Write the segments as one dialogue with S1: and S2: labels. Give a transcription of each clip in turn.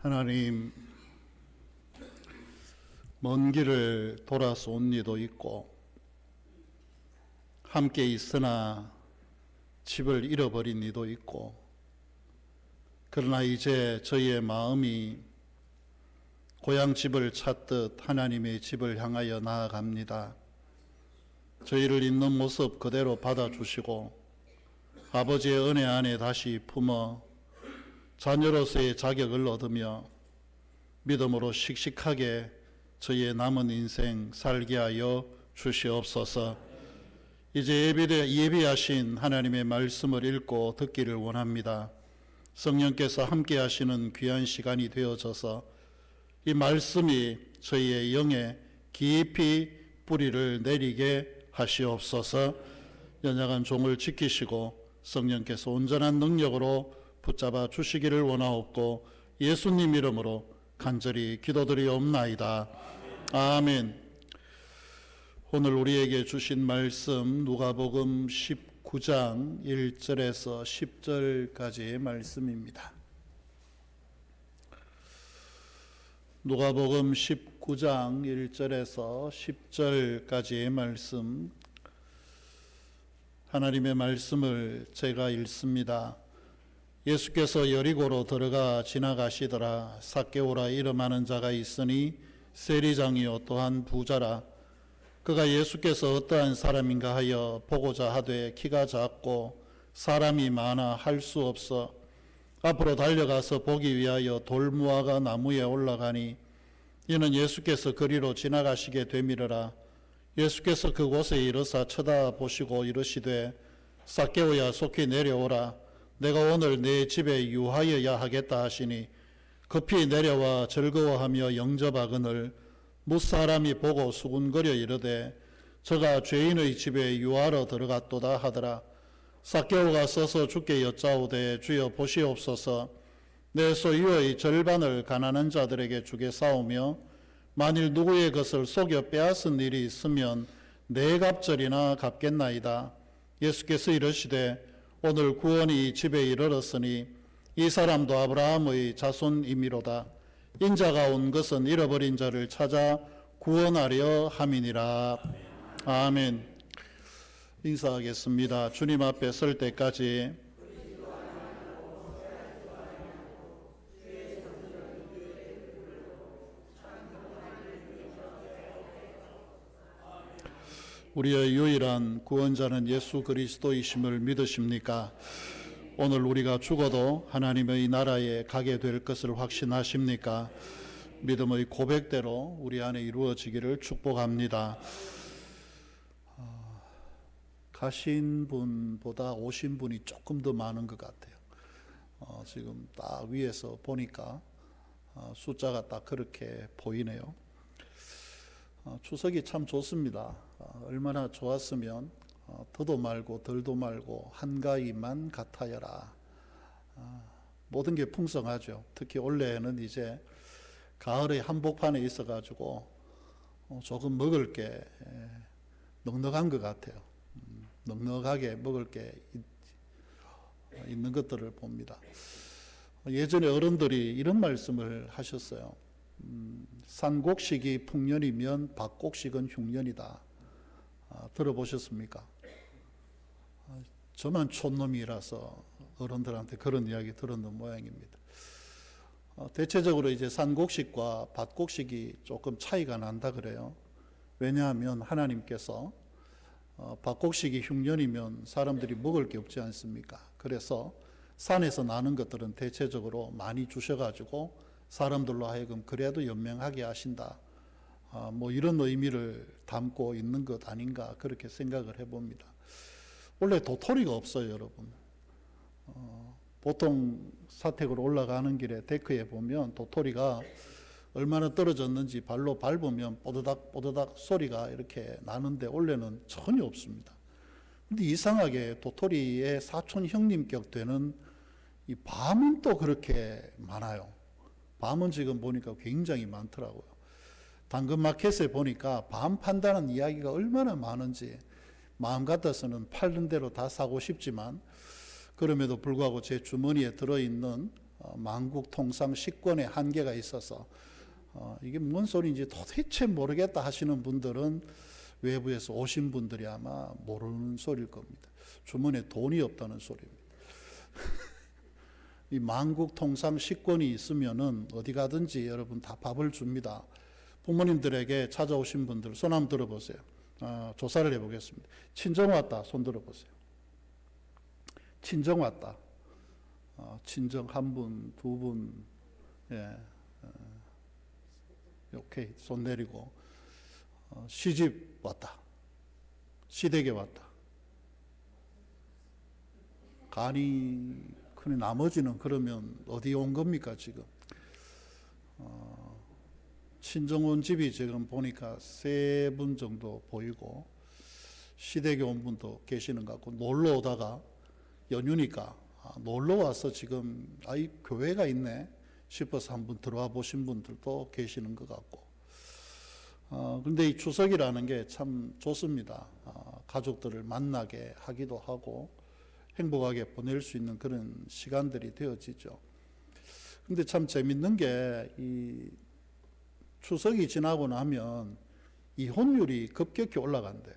S1: 하나님, 먼 길을 돌아서 온 이도 있고 함께 있으나 집을 잃어버린 이도 있고, 그러나 이제 저희의 마음이 고향 집을 찾듯 하나님의 집을 향하여 나아갑니다. 저희를 있는 모습 그대로 받아주시고 아버지의 은혜 안에 다시 품어 자녀로서의 자격을 얻으며 믿음으로 씩씩하게 저희의 남은 인생 살게 하여 주시옵소서. 이제 예비하신 하나님의 말씀을 읽고 듣기를 원합니다. 성령께서 함께 하시는 귀한 시간이 되어져서 이 말씀이 저희의 영에 깊이 뿌리를 내리게 하시옵소서. 연약한 종을 지키시고 성령께서 온전한 능력으로 붙잡아 주시기를 원하옵고 예수님 이름으로 간절히 기도드리옵나이다. 아멘. 오늘 우리에게 주신 말씀 누가복음 19장 1절에서 10절까지의 말씀입니다. 누가복음 19장 1절에서 10절까지의 말씀, 하나님의 말씀을 제가 읽습니다. 예수께서 여리고로 들어가 지나가시더라. 삭개오라 이름하는 자가 있으니 세리장이요 또한 부자라. 그가 예수께서 어떠한 사람인가 하여 보고자 하되 키가 작고 사람이 많아 할 수 없어 앞으로 달려가서 보기 위하여 돌무화과 나무에 올라가니 이는 예수께서 그리로 지나가시게 되밀어라. 예수께서 그곳에 이르사 쳐다보시고 이르시되 삭개오야 속히 내려오라. 내가 오늘 네 집에 유하여야 하겠다 하시니 급히 내려와 즐거워하며 영접하거늘 무사람이 보고 수군거려 이르되 저가 죄인의 집에 유하러 들어갔도다 하더라. 삭개오가 서서 주께 여짜오되 주여 보시옵소서. 내 소유의 절반을 가난한 자들에게 주겠사오며 만일 누구의 것을 속여 빼앗은 일이 있으면 네 갑절이나 갚겠나이다. 예수께서 이르시되 오늘 구원이 이 집에 이르렀으니 이 사람도 아브라함의 자손이미로다. 인자가 온 것은 잃어버린 자를 찾아 구원하려 함이니라. 아멘. 인사하겠습니다. 주님 앞에 설 때까지 우리의 유일한 구원자는 예수 그리스도이심을 믿으십니까? 오늘 우리가 죽어도 하나님의 나라에 가게 될 것을 확신하십니까? 믿음의 고백대로 우리 안에 이루어지기를 축복합니다. 가신 분보다 오신 분이 조금 더 많은 것 같아요. 지금 딱 위에서 보니까 숫자가 딱 그렇게 보이네요. 추석이 참 좋습니다. 얼마나 좋았으면 더도 말고 덜도 말고 한가위만 같아여라. 모든 게 풍성하죠. 특히 올해는 이제 가을의 한복판에 있어가지고 조금 먹을 게 넉넉한 것 같아요. 넉넉하게 먹을 게 있는 것들을 봅니다. 예전에 어른들이 이런 말씀을 하셨어요. 산곡식이 풍년이면 밭곡식은 흉년이다. 들어보셨습니까? 저만 촌놈이라서 어른들한테 그런 이야기 들었는 모양입니다. 대체적으로 이제 산곡식과 밭곡식이 조금 차이가 난다 그래요. 왜냐하면 하나님께서 밭곡식이 흉년이면 사람들이 먹을 게 없지 않습니까? 그래서 산에서 나는 것들은 대체적으로 많이 주셔가지고 사람들로 하여금 그래도 연명하게 하신다. 뭐 이런 의미를 담고 있는 것 아닌가 그렇게 생각을 해봅니다. 원래 도토리가 없어요, 여러분. 보통 사택으로 올라가는 길에 데크에 보면 도토리가 얼마나 떨어졌는지 발로 밟으면 뽀드닥 뽀드닥 소리가 이렇게 나는데 원래는 전혀 없습니다. 근데 이상하게 도토리의 사촌 형님격 되는 이 밤은 또 그렇게 많아요. 밤은 지금 보니까 굉장히 많더라고요. 당근마켓에 보니까 밤 판다는 이야기가 얼마나 많은지 마음 같아서는 팔는 대로 다 사고 싶지만 그럼에도 불구하고 제 주머니에 들어있는 만국 통상 식권의 한계가 있어서 이게 뭔 소리인지 도대체 모르겠다 하시는 분들은 외부에서 오신 분들이 아마 모르는 소리일 겁니다. 주머니에 돈이 없다는 소리입니다. 이 만국 통상 식권이 있으면은 어디 가든지 여러분 다 밥을 줍니다. 부모님들에게 찾아오신 분들 손 한번 들어보세요. 조사를 해보겠습니다. 친정 왔다 손 들어보세요. 친정 왔다. 친정 한 분, 두 분, 예, 오케이 손 내리고. 시집 왔다. 시댁에 왔다. 간이 근데 나머지는 그러면 어디 온 겁니까 지금? 친정 온 집이 지금 보니까 3분 정도 보이고 시댁에 온 분도 계시는 것 같고 놀러 오다가 연휴니까 놀러 와서 지금 교회가 있네 싶어서 한번 들어와 보신 분들도 계시는 것 같고 그런데 이 추석이라는 게 참 좋습니다. 가족들을 만나게 하기도 하고 행복하게 보낼 수 있는 그런 시간들이 되어지죠. 근데 참 재밌는 게 이 추석이 지나고 나면 이혼율이 급격히 올라간대요.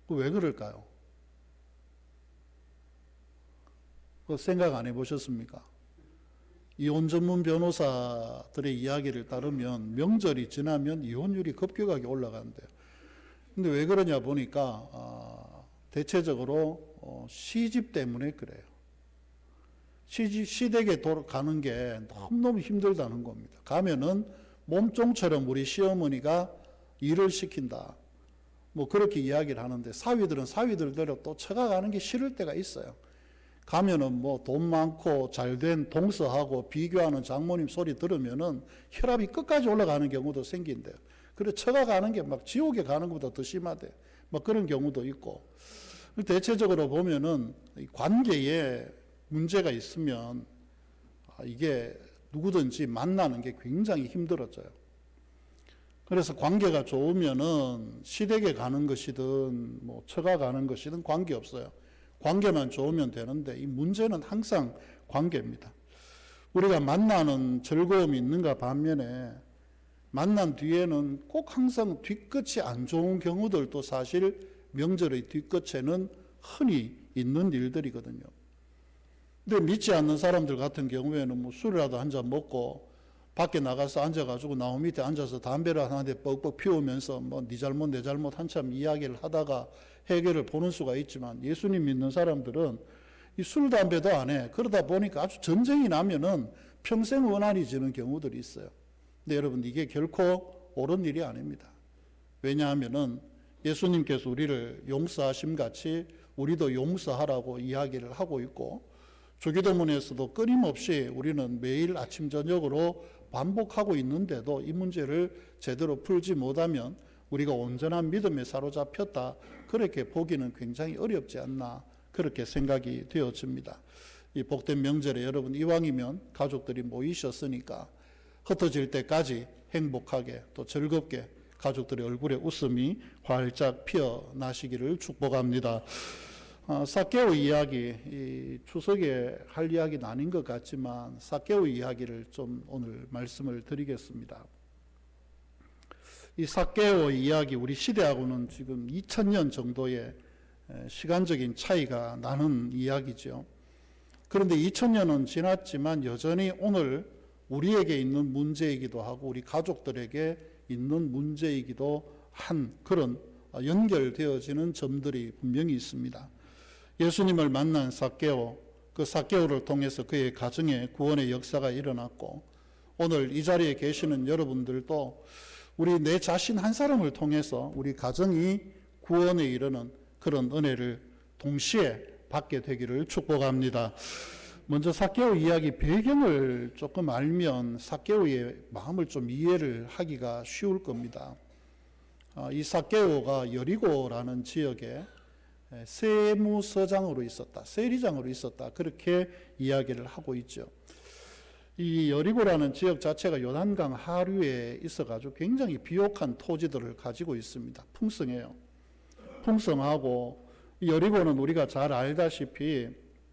S1: 왜 그럴까요? 그 생각 안 해보셨습니까? 이혼 전문 변호사들의 이야기를 따르면 명절이 지나면 이혼율이 급격하게 올라간대요. 근데 왜 그러냐 보니까 대체적으로 시집 때문에 그래요. 시댁에 가는 게 너무너무 힘들다는 겁니다. 가면은 몸종처럼 우리 시어머니가 일을 시킨다. 뭐 그렇게 이야기를 하는데 사위들은 사위들대로 또 처가가는 게 싫을 때가 있어요. 가면은 뭐 돈 많고 잘된 동서하고 비교하는 장모님 소리 들으면은 혈압이 끝까지 올라가는 경우도 생긴대요. 그래 처가가는 게 막 지옥에 가는 것보다 더 심하대. 막 그런 경우도 있고. 대체적으로 보면은 관계에 문제가 있으면 이게 누구든지 만나는 게 굉장히 힘들어져요. 그래서 관계가 좋으면은 시댁에 가는 것이든 뭐 처가 가는 것이든 관계없어요. 관계만 좋으면 되는데 이 문제는 항상 관계입니다. 우리가 만나는 즐거움이 있는가 반면에 만난 뒤에는 꼭 항상 뒤끝이 안 좋은 경우들도 사실 명절의 뒤끝에는 흔히 있는 일들이거든요. 근데 믿지 않는 사람들 같은 경우에는 뭐 술이라도 한 잔 먹고 밖에 나가서 앉아가지고 나무 밑에 앉아서 담배를 하나 뻑뻑 피우면서 뭐 네 잘못 내 잘못 한참 이야기를 하다가 해결을 보는 수가 있지만 예수님 믿는 사람들은 이 술 담배도 안 해. 그러다 보니까 아주 전쟁이 나면은 평생 원한이 지는 경우들이 있어요. 근데 여러분 이게 결코 옳은 일이 아닙니다. 왜냐하면은 예수님께서 우리를 용서하심 같이 우리도 용서하라고 이야기를 하고 있고 주기도문에서도 끊임없이 우리는 매일 아침 저녁으로 반복하고 있는데도 이 문제를 제대로 풀지 못하면 우리가 온전한 믿음에 사로잡혔다 그렇게 보기는 굉장히 어렵지 않나 그렇게 생각이 되어집니다. 이 복된 명절에 여러분 이왕이면 가족들이 모이셨으니까 흩어질 때까지 행복하게 또 즐겁게 가족들의 얼굴에 웃음이 활짝 피어나시기를 축복합니다. 삭개오 이야기, 이 추석에 할 이야기는 아닌 것 같지만 삭개오 이야기를 좀 오늘 말씀을 드리겠습니다. 이 삭개오 이야기 우리 시대하고는 지금 2000년 정도의 시간적인 차이가 나는 이야기죠. 그런데 2000년은 지났지만 여전히 오늘 우리에게 있는 문제이기도 하고 우리 가족들에게 있는 문제이기도 한 그런 연결되어지는 점들이 분명히 있습니다. 예수님을 만난 삭개오, 그 삭개오를 통해서 그의 가정에 구원의 역사가 일어났고 오늘 이 자리에 계시는 여러분들도 우리 내 자신 한 사람을 통해서 우리 가정이 구원에 이르는 그런 은혜를 동시에 받게 되기를 축복합니다. 먼저 삭개오 이야기 배경을 조금 알면 삭개오의 마음을 좀 이해를 하기가 쉬울 겁니다. 이 삭개오가 여리고라는 지역에 세무서장으로 있었다, 세리장으로 있었다 그렇게 이야기를 하고 있죠. 이 여리고라는 지역 자체가 요단강 하류에 있어가지고 굉장히 비옥한 토지들을 가지고 있습니다. 풍성해요. 풍성하고 여리고는 우리가 잘 알다시피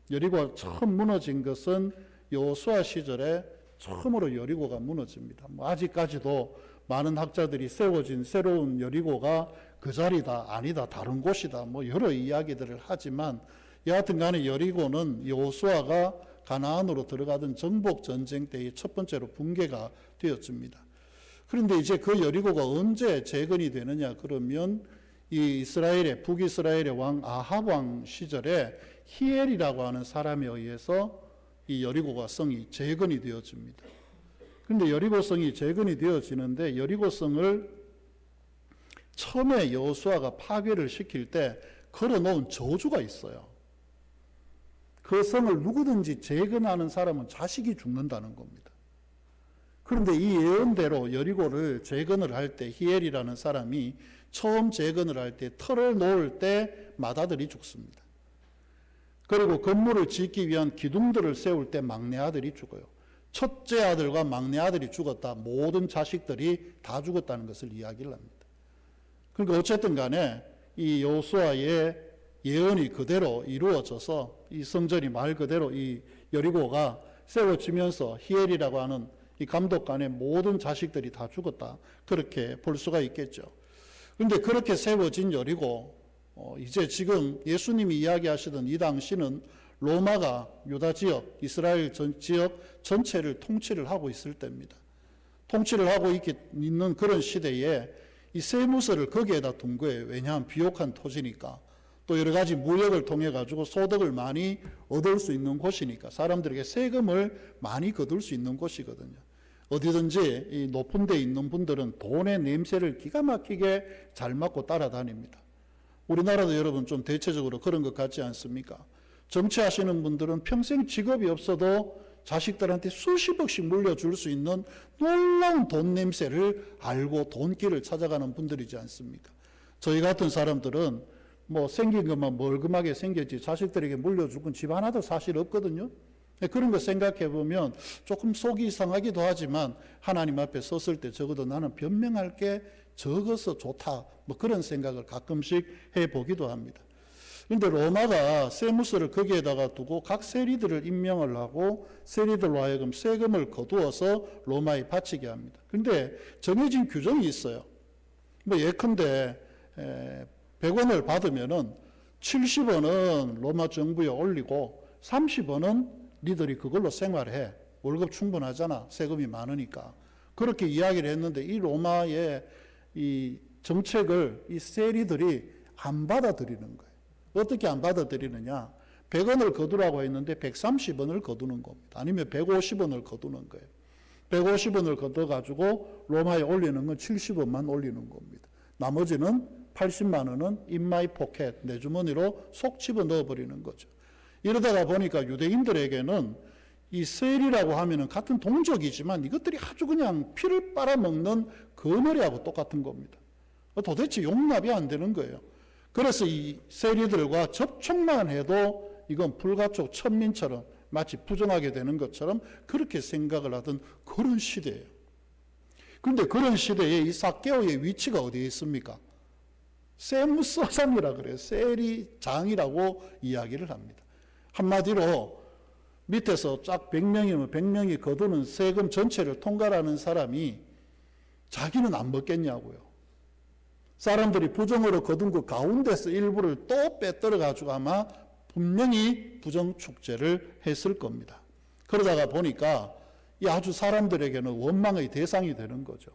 S1: 여리고가 처음 무너진 것은 여호수아 시절에 처음으로 여리고가 무너집니다. 아직까지도 많은 학자들이 세워진 새로운 여리고가 그 자리다, 아니다, 다른 곳이다, 여러 이야기들을 하지만 여하튼 간에 여리고는 여호수아가 가나안으로 들어가던 정복 전쟁 때의 첫 번째로 붕괴가 되었습니다. 그런데 이제 그 여리고가 언제 재건이 되느냐 그러면 이 이스라엘의 북이스라엘의 왕 아합 왕 시절에 히엘이라고 하는 사람에 의해서 이 여리고가 성이 재건이 되어집니다. 그런데 여리고 성이 재건이 되어지는데 여리고 성을 처음에 여호수아가 파괴를 시킬 때 걸어놓은 저주가 있어요. 그 성을 누구든지 재건하는 사람은 자식이 죽는다는 겁니다. 그런데 이 예언대로 여리고를 재건을 할 때 히엘이라는 사람이 처음 재건을 할 때 터를 놓을 때 맏아들이 죽습니다. 그리고 건물을 짓기 위한 기둥들을 세울 때 막내 아들이 죽어요. 첫째 아들과 막내 아들이 죽었다. 모든 자식들이 다 죽었다는 것을 이야기를 합니다. 그러니까 어쨌든 간에 이 여호수아의 예언이 그대로 이루어져서 이 성전이 말 그대로 이 여리고가 세워지면서 히엘이라고 하는 이 감독관의 모든 자식들이 다 죽었다. 그렇게 볼 수가 있겠죠. 그런데 그렇게 세워진 여리고 이제 지금 예수님이 이야기하시던 이 당시는 로마가 유다 지역, 이스라엘 지역 전체를 통치를 하고 있을 때입니다. 통치를 하고 있는 그런 시대에 이 세무서를 거기에다 둔 거예요. 왜냐하면 비옥한 토지니까. 또 여러 가지 무역을 통해 가지고 소득을 많이 얻을 수 있는 곳이니까 사람들에게 세금을 많이 거둘 수 있는 곳이거든요. 어디든지 이 높은 데 있는 분들은 돈의 냄새를 기가 막히게 잘 맡고 따라다닙니다. 우리나라도 여러분 좀 대체적으로 그런 것 같지 않습니까? 정치하시는 분들은 평생 직업이 없어도 자식들한테 수십억씩 물려줄 수 있는 놀라운 돈 냄새를 알고 돈길을 찾아가는 분들이지 않습니까? 저희 같은 사람들은 생긴 것만 멀끔하게 생겼지 자식들에게 물려줄 건 집 하나도 사실 없거든요. 그런 거 생각해 보면 조금 속이 이상하기도 하지만 하나님 앞에 섰을 때 적어도 나는 변명할 게 적어서 좋다. 그런 생각을 가끔씩 해보기도 합니다. 그런데 로마가 세무서를 거기에다가 두고 각 세리들을 임명을 하고 세리들로 하여금 세금을 거두어서 로마에 바치게 합니다. 그런데 정해진 규정이 있어요. 예컨대 100원을 받으면은 70원은 로마 정부에 올리고 30원은 니들이 그걸로 생활해. 월급 충분하잖아. 세금이 많으니까. 그렇게 이야기를 했는데 이 로마의 이 정책을 이 세리들이 안 받아들이는 거예요. 어떻게 안 받아들이느냐? 100원을 거두라고 했는데 130원을 거두는 겁니다. 아니면 150원을 거두는 거예요. 150원을 거둬가지고 로마에 올리는 건 70원만 올리는 겁니다. 나머지는 80만 원은 in my pocket, 내 주머니로 속 집어 넣어버리는 거죠. 이러다가 보니까 유대인들에게는 이 세리라고 하면은 같은 동족이지만 이것들이 아주 그냥 피를 빨아먹는 거머리하고 똑같은 겁니다. 도대체 용납이 안 되는 거예요. 그래서 이 세리들과 접촉만 해도 이건 불가촉 천민처럼 마치 부정하게 되는 것처럼 그렇게 생각을 하던 그런 시대예요. 그런데 그런 시대에 이 삭개오의 위치가 어디에 있습니까? 세무서장이라 그래요. 세리장이라고 이야기를 합니다. 한마디로 밑에서 쫙 100명이면 100명이 거두는 세금 전체를 통과하는 사람이 자기는 안 먹겠냐고요. 사람들이 부정으로 거둔 그 가운데서 일부를 또 빼떨어 가지고 아마 분명히 부정축제를 했을 겁니다. 그러다가 보니까 이 아주 사람들에게는 원망의 대상이 되는 거죠.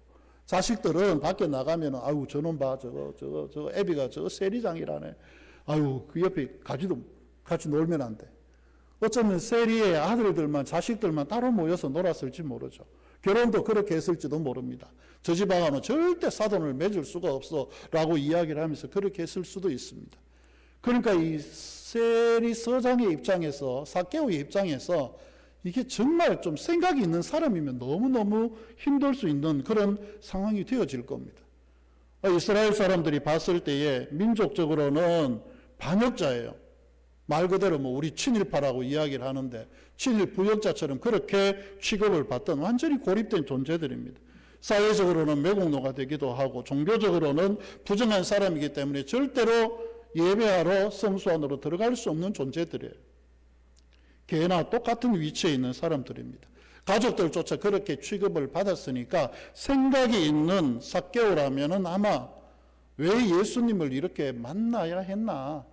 S1: 자식들은 밖에 나가면 아유 저놈 봐 저거 애비가 저거 세리장이라네. 아유 그 옆에 같이 놀면 안 돼. 어쩌면 세리의 아들들만 자식들만 따로 모여서 놀았을지 모르죠. 결혼도 그렇게 했을지도 모릅니다. 저 집 아가는 절대 사돈을 맺을 수가 없어 라고 이야기를 하면서 그렇게 했을 수도 있습니다. 그러니까 이 세리서장의 입장에서 삭개오의 입장에서 이게 정말 좀 생각이 있는 사람이면 너무너무 힘들 수 있는 그런 상황이 되어질 겁니다. 이스라엘 사람들이 봤을 때에 민족적으로는 반역자예요. 말 그대로 우리 친일파라고 이야기를 하는데 친일 부역자처럼 그렇게 취급을 받던 완전히 고립된 존재들입니다. 사회적으로는 매국노가 되기도 하고 종교적으로는 부정한 사람이기 때문에 절대로 예배하러 성수 안으로 들어갈 수 없는 존재들이에요. 개나 똑같은 위치에 있는 사람들입니다. 가족들조차 그렇게 취급을 받았으니까 생각이 있는 삭개오라면은 아마 왜 예수님을 이렇게 만나야 했나,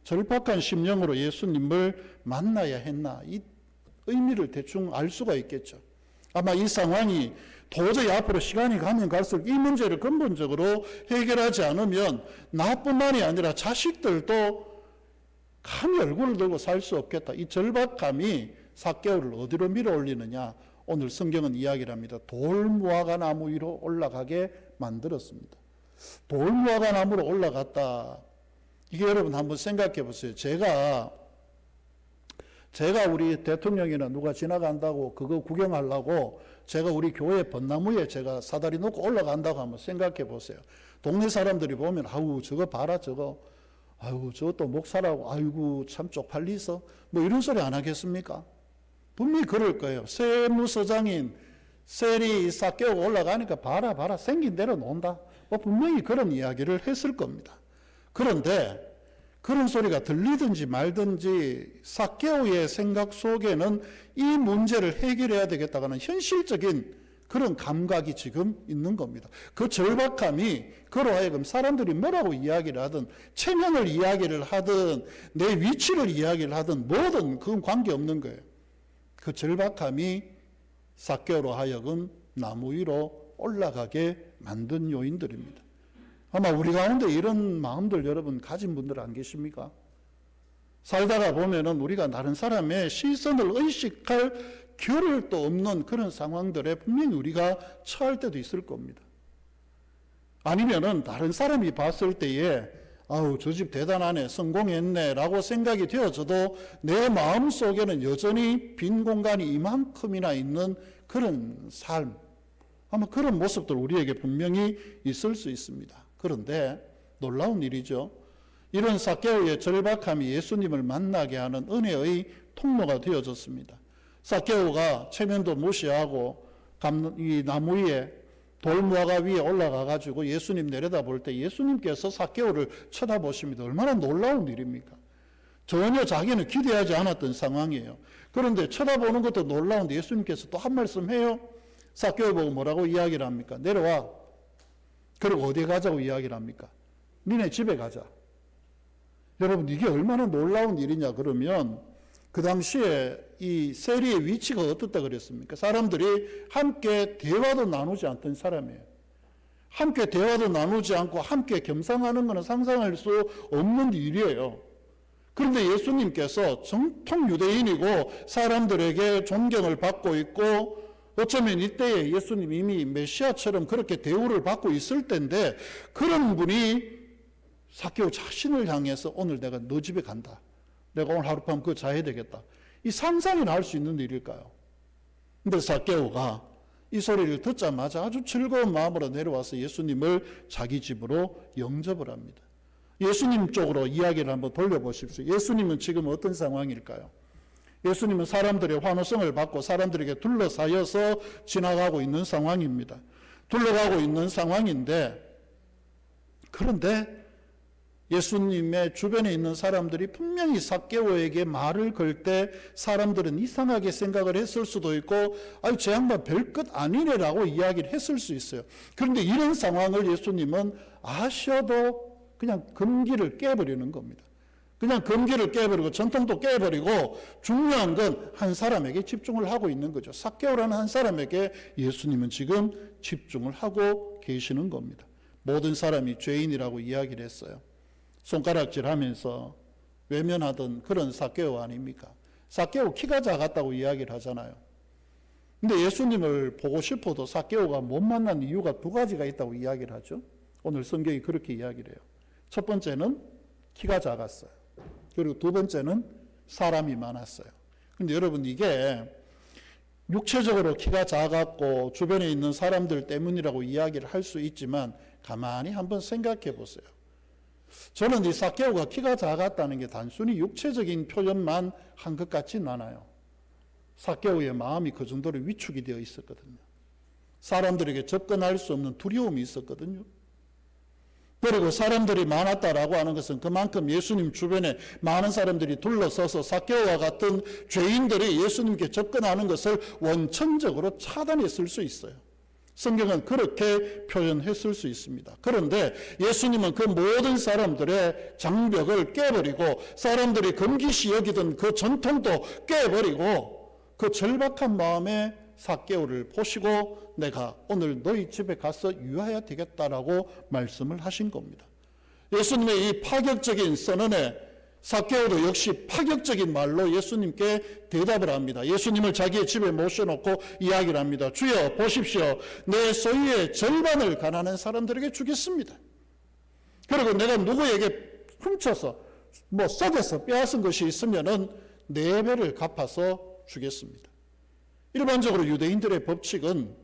S1: 절박한 심령으로 예수님을 만나야 했나, 이 의미를 대충 알 수가 있겠죠. 아마 이 상황이 도저히 앞으로 시간이 가면 갈수록 이 문제를 근본적으로 해결하지 않으면 나뿐만이 아니라 자식들도 감히 얼굴을 들고 살 수 없겠다. 이 절박감이 삭개오를 어디로 밀어 올리느냐, 오늘 성경은 이야기를 합니다. 돌무화과 나무 위로 올라가게 만들었습니다. 돌무화과 나무로 올라갔다. 이게 여러분 한번 생각해 보세요. 제가 우리 대통령이나 누가 지나간다고 그거 구경하려고 제가 우리 교회 벚나무에 제가 사다리 놓고 올라간다고 한번 생각해 보세요. 동네 사람들이 보면 아우 저거 봐라 저거, 아이고 저것도 목사라고, 아이고 참 쪽팔리서, 뭐 이런 소리 안 하겠습니까? 분명히 그럴 거예요. 세무서장인 셀이 삭개오가 올라가니까 봐라 생긴 대로 논다, 뭐 분명히 그런 이야기를 했을 겁니다. 그런데 그런 소리가 들리든지 말든지 삭개오의 생각 속에는 이 문제를 해결해야 되겠다는 현실적인 그런 감각이 지금 있는 겁니다. 그 절박함이 그로 하여금 사람들이 뭐라고 이야기를 하든, 체면을 이야기를 하든, 내 위치를 이야기를 하든 뭐든 그건 관계없는 거예요. 그 절박함이 삭개오로 하여금 나무 위로 올라가게 만든 요인들입니다. 아마 우리 가운데 이런 마음들 여러분 가진 분들 안 계십니까? 살다가 보면은 우리가 다른 사람의 시선을 의식할 겨를도 없는 그런 상황들에 분명히 우리가 처할 때도 있을 겁니다. 아니면은 다른 사람이 봤을 때에 아우 저 집 대단하네, 성공했네 라고 생각이 되어져도 내 마음 속에는 여전히 빈 공간이 이만큼이나 있는 그런 삶, 아마 그런 모습들 우리에게 분명히 있을 수 있습니다. 그런데 놀라운 일이죠. 이런 삭개오의 절박함이 예수님을 만나게 하는 은혜의 통로가 되어졌습니다. 삭개오가 체면도 무시하고 이 나무 위에 돌무화과 위에 올라가 가지고 예수님 내려다볼 때 예수님께서 삭개오를 쳐다보십니다. 얼마나 놀라운 일입니까? 전혀 자기는 기대하지 않았던 상황이에요. 그런데 쳐다보는 것도 놀라운데 예수님께서 또 한 말씀 해요. 삭개오 보고 뭐라고 이야기를 합니까? 내려와. 그리고 어디에 가자고 이야기를 합니까? 니네 집에 가자. 여러분 이게 얼마나 놀라운 일이냐 그러면 그 당시에 이 세리의 위치가 어떻다 그랬습니까? 사람들이 함께 대화도 나누지 않던 사람이에요. 함께 대화도 나누지 않고 함께 겸상하는 것은 상상할 수 없는 일이에요. 그런데 예수님께서 정통 유대인이고 사람들에게 존경을 받고 있고 어쩌면 이때에 예수님 이미 메시아처럼 그렇게 대우를 받고 있을 때인데 그런 분이 삭개오 자신을 향해서 오늘 내가 너 집에 간다. 내가 오늘 하룻밤 그거 자야 되겠다. 이 상상이나 할 수 있는 일일까요? 근데 삭개오가 이 소리를 듣자마자 아주 즐거운 마음으로 내려와서 예수님을 자기 집으로 영접을 합니다. 예수님 쪽으로 이야기를 한번 돌려보십시오. 예수님은 지금 어떤 상황일까요? 예수님은 사람들의 환호성을 받고 사람들에게 둘러싸여서 지나가고 있는 상황입니다. 둘러가고 있는 상황인데, 그런데 예수님의 주변에 있는 사람들이 분명히 삭개오에게 말을 걸 때 사람들은 이상하게 생각을 했을 수도 있고 아유 저 양반 별것 아니네라고 이야기를 했을 수 있어요. 그런데 이런 상황을 예수님은 아셔도 그냥 금기를 깨버리는 겁니다. 그냥 금기를 깨버리고 전통도 깨버리고 중요한 건 한 사람에게 집중을 하고 있는 거죠. 삭개오라는 한 사람에게 예수님은 지금 집중을 하고 계시는 겁니다. 모든 사람이 죄인이라고 이야기를 했어요. 손가락질하면서 외면하던 그런 삭개오 아닙니까? 삭개오 키가 작았다고 이야기를 하잖아요. 근데 예수님을 보고 싶어도 삭개오가 못 만난 이유가 두 가지가 있다고 이야기를 하죠. 오늘 성경이 그렇게 이야기를 해요. 첫 번째는 키가 작았어요. 그리고 두 번째는 사람이 많았어요. 근데 여러분 이게 육체적으로 키가 작았고 주변에 있는 사람들 때문이라고 이야기를 할 수 있지만 가만히 한번 생각해 보세요. 저는 이 삭개오가 키가 작았다는 게 단순히 육체적인 표현만 한 것 같지는 않아요. 삭개오의 마음이 그 정도로 위축이 되어 있었거든요. 사람들에게 접근할 수 없는 두려움이 있었거든요. 그리고 사람들이 많았다라고 하는 것은 그만큼 예수님 주변에 많은 사람들이 둘러서서 삭개오와 같은 죄인들이 예수님께 접근하는 것을 원천적으로 차단했을 수 있어요. 성경은 그렇게 표현했을 수 있습니다. 그런데 예수님은 그 모든 사람들의 장벽을 깨버리고 사람들이 금기시 여기던 그 전통도 깨버리고 그 절박한 마음에 삭개오를 보시고 내가 오늘 너희 집에 가서 유하여야 되겠다라고 말씀을 하신 겁니다. 예수님의 이 파격적인 선언에 삭개오도 역시 파격적인 말로 예수님께 대답을 합니다. 예수님을 자기의 집에 모셔놓고 이야기를 합니다. 주여 보십시오. 내 소유의 절반을 가난한 사람들에게 주겠습니다. 그리고 내가 누구에게 훔쳐서 속여서 빼앗은 것이 있으면은 4배를 갚아서 주겠습니다. 일반적으로 유대인들의 법칙은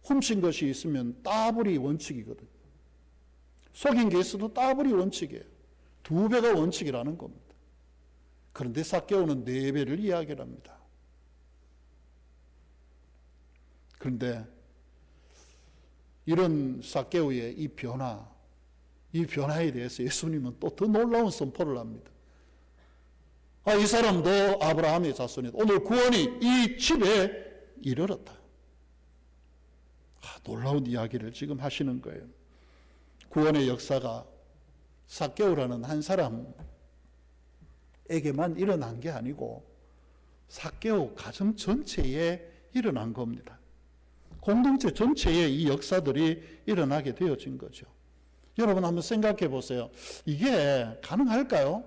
S1: 훔친 것이 있으면 따블이 원칙이거든요. 속인 게 있어도 따블이 원칙이에요. 2배가 원칙이라는 겁니다. 그런데 삭개오는 4배를 이야기를 합니다. 그런데 이런 삭개오의 이 변화에 대해서 예수님은 또 더 놀라운 선포를 합니다. 이 사람도 아브라함의 자손이다. 오늘 구원이 이 집에 이르렀다. 놀라운 이야기를 지금 하시는 거예요. 구원의 역사가 삭개오라는 한 사람에게만 일어난 게 아니고 삭개오 가정 전체에 일어난 겁니다. 공동체 전체에 이 역사들이 일어나게 되어진 거죠. 여러분 한번 생각해 보세요. 이게 가능할까요?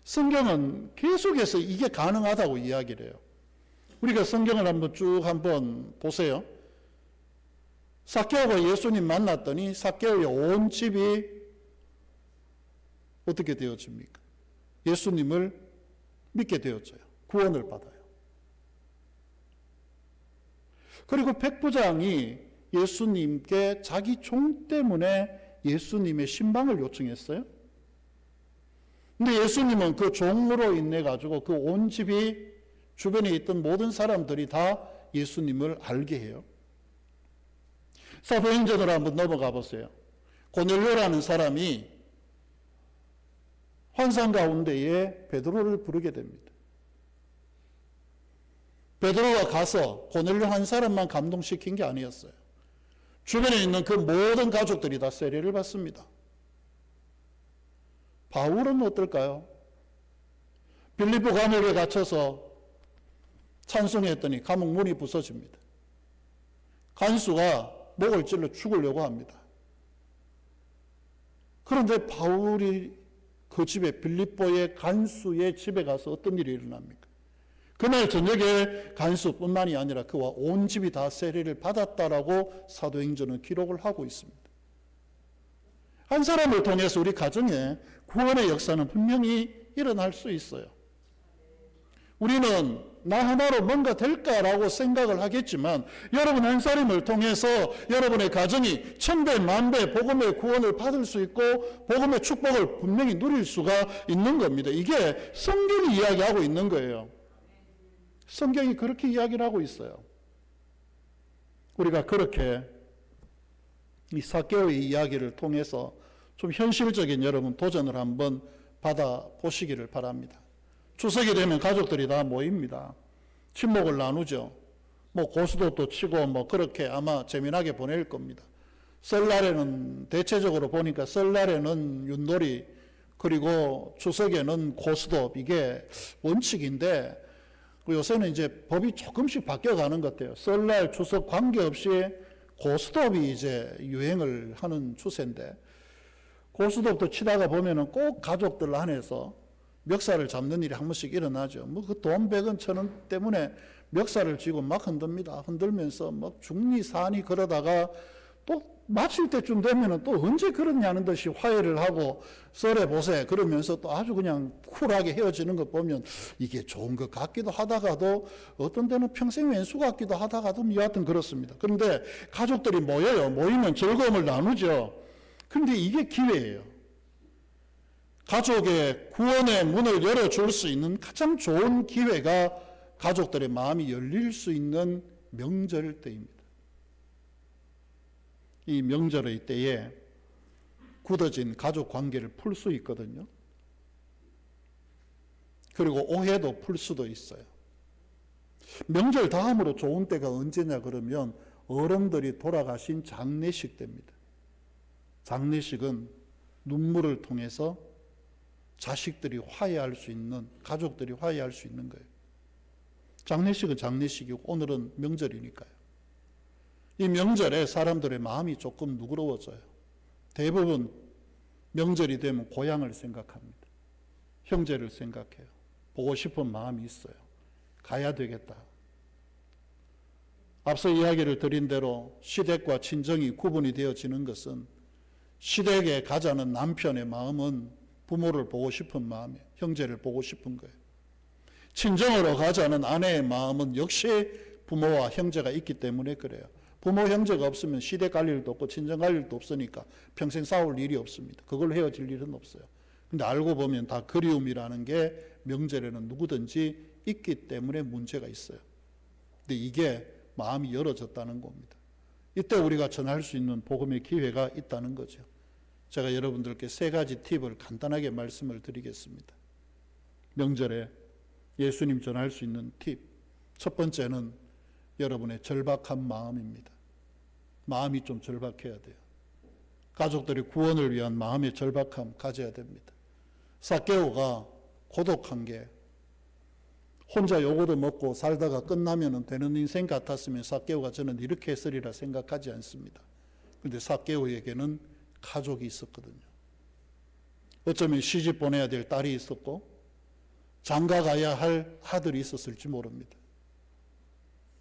S1: 성경은 계속해서 이게 가능하다고 이야기를 해요. 우리가 성경을 한번 보세요. 삭개오가 예수님 만났더니 삭개오의 온 집이 어떻게 되어집니까? 예수님을 믿게 되어져요. 구원을 받아요. 그리고 백부장이 예수님께 자기 종 때문에 예수님의 신방을 요청했어요. 근데 예수님은 그 종으로 인해 가지고 그 온 집이 주변에 있던 모든 사람들이 다 예수님을 알게 해요. 사도행전으로 한번 넘어가 보세요. 고넬료라는 사람이 환상 가운데에 베드로를 부르게 됩니다. 베드로가 가서 고넬료 한 사람만 감동시킨 게 아니었어요. 주변에 있는 그 모든 가족들이 다 세례를 받습니다. 바울은 어떨까요? 빌립보 감옥에 갇혀서 찬송했더니 감옥 문이 부서집니다. 간수가 목을 찔러 죽으려고 합니다. 그런데 바울이 그 집에 빌립보의 간수의 집에 가서 어떤 일이 일어납니까? 그날 저녁에 간수뿐만이 아니라 그와 온 집이 다 세례를 받았다라고 사도행전은 기록을 하고 있습니다. 한 사람을 통해서 우리 가정에 구원의 역사는 분명히 일어날 수 있어요. 우리는 나 하나로 뭔가 될까라고 생각을 하겠지만 여러분 한 사람을 통해서 여러분의 가정이 천배 만배 복음의 구원을 받을 수 있고 복음의 축복을 분명히 누릴 수가 있는 겁니다. 이게 성경이 이야기하고 있는 거예요. 성경이 그렇게 이야기를 하고 있어요. 우리가 그렇게 이 삭개오의 이야기를 통해서 좀 현실적인 여러분 도전을 한번 받아보시기를 바랍니다. 추석이 되면 가족들이 다 모입니다. 친목을 나누죠. 고수도 치고 그렇게 아마 재미나게 보낼 겁니다. 설날에는 대체적으로 보니까 설날에는 윷놀이 그리고 추석에는 고수도 이게 원칙인데 요새는 이제 법이 조금씩 바뀌어가는 것 같아요. 설날 추석 관계없이 고수톱이 이제 유행을 하는 추세인데 고수톱도 치다가 보면은 꼭 가족들 안에서 멱살을 잡는 일이 한 번씩 일어나죠. 그 돈 100원 1000원 때문에 멱살을 쥐고 막 흔듭니다. 흔들면서 중리 사니 그러다가 또 마칠 때쯤 되면은 또 언제 그러냐는 듯이 화해를 하고 썰에 보세 그러면서 또 아주 그냥 쿨하게 헤어지는 거 보면 이게 좋은 것 같기도 하다가도 어떤 데는 평생 왼수 같기도 하다가도 여하튼 그렇습니다. 그런데 가족들이 모여요. 모이면 즐거움을 나누죠. 그런데 이게 기회예요. 가족의 구원의 문을 열어줄 수 있는 가장 좋은 기회가 가족들의 마음이 열릴 수 있는 명절 때입니다. 이 명절의 때에 굳어진 가족 관계를 풀 수 있거든요. 그리고 오해도 풀 수도 있어요. 명절 다음으로 좋은 때가 언제냐 그러면 어른들이 돌아가신 장례식 때입니다. 장례식은 눈물을 통해서 자식들이 화해할 수 있는, 가족들이 화해할 수 있는 거예요. 장례식은 장례식이고 오늘은 명절이니까요. 이 명절에 사람들의 마음이 조금 누그러워져요. 대부분 명절이 되면 고향을 생각합니다. 형제를 생각해요. 보고 싶은 마음이 있어요. 가야 되겠다. 앞서 이야기를 드린 대로 시댁과 친정이 구분이 되어지는 것은 시댁에 가자는 남편의 마음은 부모를 보고 싶은 마음이에요. 형제를 보고 싶은 거예요. 친정으로 가자는 아내의 마음은 역시 부모와 형제가 있기 때문에 그래요. 부모 형제가 없으면 시댁 갈 일도 없고 친정 갈 일도 없으니까 평생 싸울 일이 없습니다. 그걸 헤어질 일은 없어요. 근데 알고 보면 다 그리움이라는 게 명절에는 누구든지 있기 때문에 문제가 있어요. 근데 이게 마음이 열어졌다는 겁니다. 이때 우리가 전할 수 있는 복음의 기회가 있다는 거죠. 제가 여러분들께 3가지 팁을 간단하게 말씀을 드리겠습니다. 명절에 예수님 전할 수 있는 팁. 첫 번째는 여러분의 절박한 마음입니다. 마음이 좀 절박해야 돼요. 가족들의 구원을 위한 마음의 절박함 가져야 됩니다. 삭개오가 고독한 게 혼자 요거도 먹고 살다가 끝나면 되는 인생 같았으면 삭개오가 저는 이렇게 했으리라 생각하지 않습니다. 그런데 삭개오에게는 가족이 있었거든요. 어쩌면 시집 보내야 될 딸이 있었고 장가 가야 할 아들이 있었을지 모릅니다.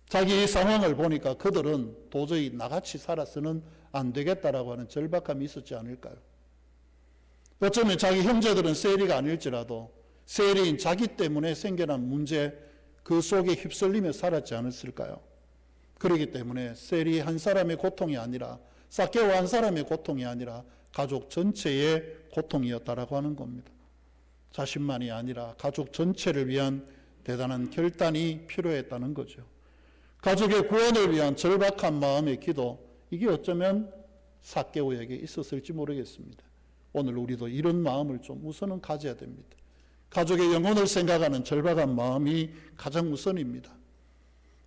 S1: 자기 상황을 보니까 그들은 도저히 나같이 살아서는 안 되겠다라고 하는 절박함이 있었지 않을까요? 어쩌면 자기 형제들은 세리가 아닐지라도 세리인 자기 때문에 생겨난 문제 그 속에 휩쓸리며 살았지 않았을까요? 그렇기 때문에 세리 한 사람의 고통이 아니라 삭개오 한 사람의 고통이 아니라 가족 전체의 고통이었다라고 하는 겁니다. 자신만이 아니라 가족 전체를 위한 대단한 결단이 필요했다는 거죠. 가족의 구원을 위한 절박한 마음의 기도, 이게 어쩌면 삭개오에게 있었을지 모르겠습니다. 오늘 우리도 이런 마음을 좀 우선은 가져야 됩니다. 가족의 영혼을 생각하는 절박한 마음이 가장 우선입니다.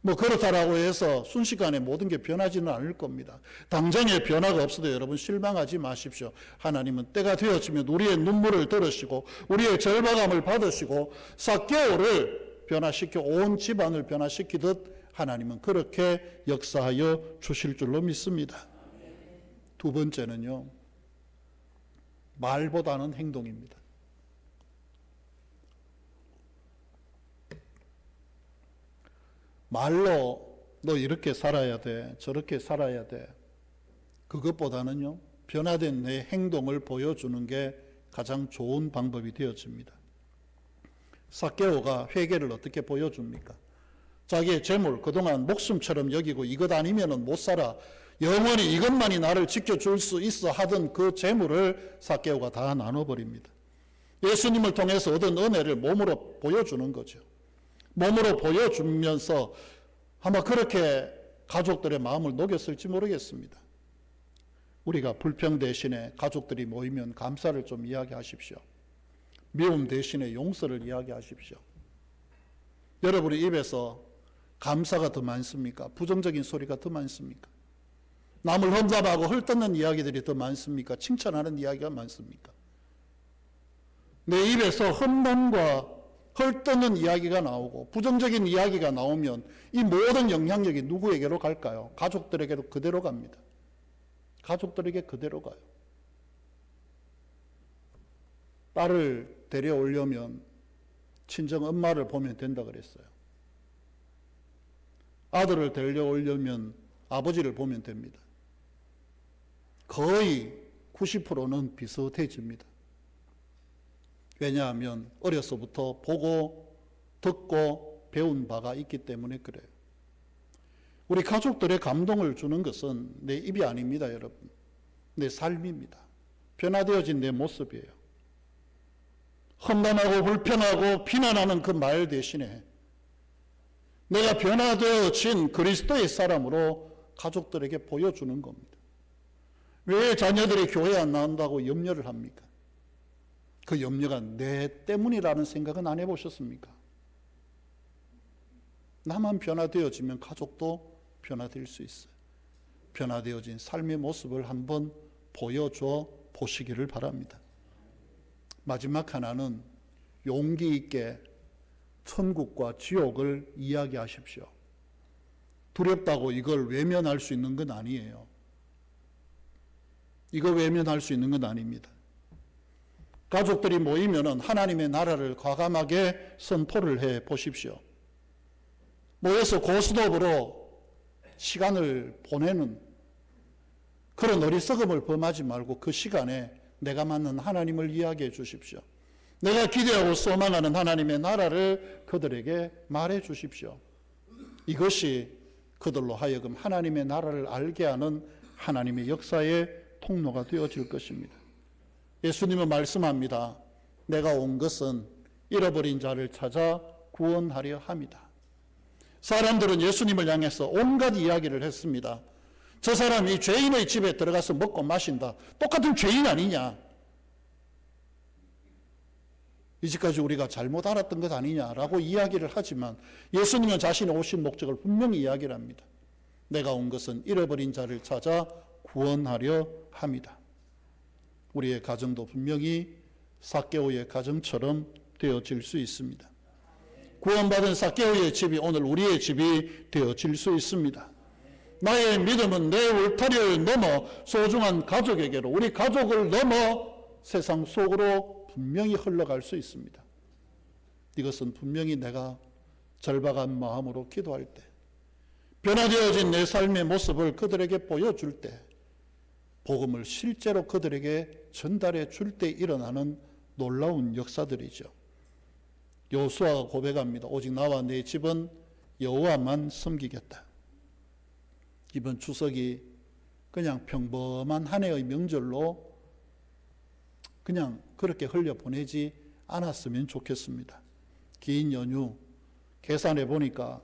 S1: 뭐 그렇다라고 해서 순식간에 모든 게 변하지는 않을 겁니다. 당장에 변화가 없어도 여러분 실망하지 마십시오. 하나님은 때가 되어지면 우리의 눈물을 들으시고 우리의 절박함을 받으시고 삭개오를 변화시켜 온 집안을 변화시키듯 하나님은 그렇게 역사하여 주실 줄로 믿습니다. 두 번째는요, 말보다는 행동입니다. 말로 너 이렇게 살아야 돼, 저렇게 살아야 돼. 그것보다는요, 변화된 내 행동을 보여주는 게 가장 좋은 방법이 되어집니다. 삭개오가 회개를 어떻게 보여줍니까? 자기의 재물, 그동안 목숨처럼 여기고 이것 아니면 못 살아, 영원히 이것만이 나를 지켜줄 수 있어 하던 그 재물을 삭개오가 다 나눠버립니다. 예수님을 통해서 얻은 은혜를 몸으로 보여주는 거죠. 몸으로 보여주면서 아마 그렇게 가족들의 마음을 녹였을지 모르겠습니다. 우리가 불평 대신에 가족들이 모이면 감사를 좀 이야기하십시오. 미움 대신에 용서를 이야기하십시오. 여러분의 입에서 감사가 더 많습니까? 부정적인 소리가 더 많습니까? 남을 험담하고 헐뜯는 이야기들이 더 많습니까? 칭찬하는 이야기가 많습니까? 내 입에서 험담과 헐뜯는 이야기가 나오고 부정적인 이야기가 나오면 이 모든 영향력이 누구에게로 갈까요? 가족들에게로 그대로 갑니다. 가족들에게 그대로 가요. 딸을 데려오려면 친정 엄마를 보면 된다 그랬어요. 아들을 데려오려면 아버지를 보면 됩니다. 거의 90%는 비슷해집니다. 왜냐하면 어려서부터 보고 듣고 배운 바가 있기 때문에 그래요. 우리 가족들의 감동을 주는 것은 내 입이 아닙니다, 여러분. 내 삶입니다. 변화되어진 내 모습이에요. 험담하고 불평하고 비난하는 그 말 대신에 내가 변화되어진 그리스도의 사람으로 가족들에게 보여주는 겁니다. 왜 자녀들이 교회 안 나온다고 염려를 합니까? 그 염려가 내 때문이라는 생각은 안 해보셨습니까? 나만 변화되어지면 가족도 변화될 수 있어요. 변화되어진 삶의 모습을 한번 보여줘 보시기를 바랍니다. 마지막 하나는 용기 있게 천국과 지옥을 이야기하십시오. 두렵다고 이걸 외면할 수 있는 건 아니에요. 이거 외면할 수 있는 건 아닙니다. 가족들이 모이면은 하나님의 나라를 과감하게 선포를 해 보십시오. 모여서 고스톱으로 시간을 보내는 그런 어리석음을 범하지 말고 그 시간에 내가 맞는 하나님을 이야기해 주십시오. 내가 기대하고 소망하는 하나님의 나라를 그들에게 말해 주십시오. 이것이 그들로 하여금 하나님의 나라를 알게 하는 하나님의 역사의 통로가 되어질 것입니다. 예수님은 말씀합니다. 내가 온 것은 잃어버린 자를 찾아 구원하려 함이다. 사람들은 예수님을 향해서 온갖 이야기를 했습니다. 저 사람이 죄인의 집에 들어가서 먹고 마신다. 똑같은 죄인 아니냐? 이제까지 우리가 잘못 알았던 것 아니냐라고 이야기를 하지만 예수님은 자신이 오신 목적을 분명히 이야기를 합니다. 내가 온 것은 잃어버린 자를 찾아 구원하려 함이다. 우리의 가정도 분명히 삭개오의 가정처럼 되어질 수 있습니다. 구원받은 삭개오의 집이 오늘 우리의 집이 되어질 수 있습니다. 나의 믿음은 내 울타리를 넘어 소중한 가족에게로, 우리 가족을 넘어 세상 속으로 분명히 흘러갈 수 있습니다. 이것은 분명히 내가 절박한 마음으로 기도할 때, 변화되어진 내 삶의 모습을 그들에게 보여줄 때, 복음을 실제로 그들에게 전달해 줄 때 일어나는 놀라운 역사들이죠. 여호수아가 고백합니다. 오직 나와 내 집은 여호와만 섬기겠다. 이번 추석이 그냥 평범한 한 해의 명절로 그냥 그렇게 흘려보내지 않았으면 좋겠습니다. 긴 연휴 계산해 보니까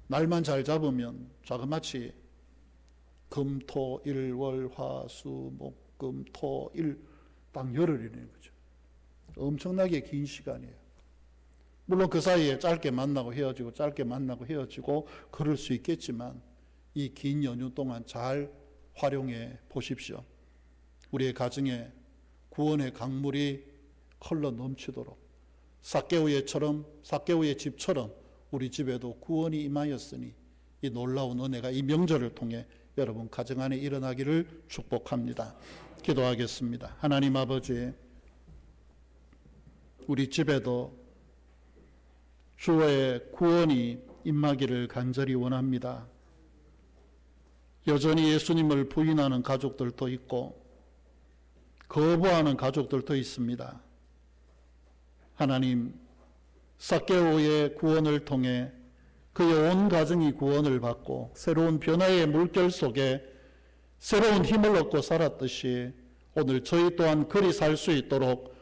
S1: 날만 잘 잡으면 자그마치 금, 토, 일, 월, 화, 수, 목, 금, 토, 일 딱 열흘이라는 거죠. 엄청나게 긴 시간이에요. 물론 그 사이에 짧게 만나고 헤어지고 짧게 만나고 헤어지고 그럴 수 있겠지만 이 긴 연휴 동안 잘 활용해 보십시오. 우리의 가정에 구원의 강물이 흘러 넘치도록 삭개오의 집처럼 우리 집에도 구원이 임하였으니 이 놀라운 은혜가 이 명절을 통해 여러분 가정 안에 일어나기를 축복합니다. 기도하겠습니다. 하나님 아버지, 우리 집에도 주의 구원이 임하기를 간절히 원합니다. 여전히 예수님을 부인하는 가족들도 있고 거부하는 가족들도 있습니다. 하나님, 삭개오의 구원을 통해 그의 온 가정이 구원을 받고 새로운 변화의 물결 속에 새로운 힘을 얻고 살았듯이 오늘 저희 또한 그리 살 수 있도록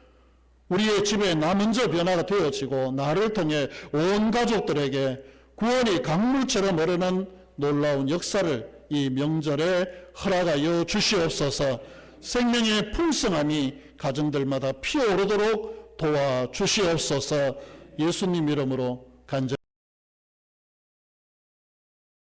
S1: 우리의 집에 나 먼저 변화가 되어지고 나를 통해 온 가족들에게 구원이 강물처럼 흐르는 놀라운 역사를 이 명절에 허락하여 주시옵소서. 생명의 풍성함이 가정들마다 피어오르도록 도와주시옵소서. 예수님 이름으로 간절히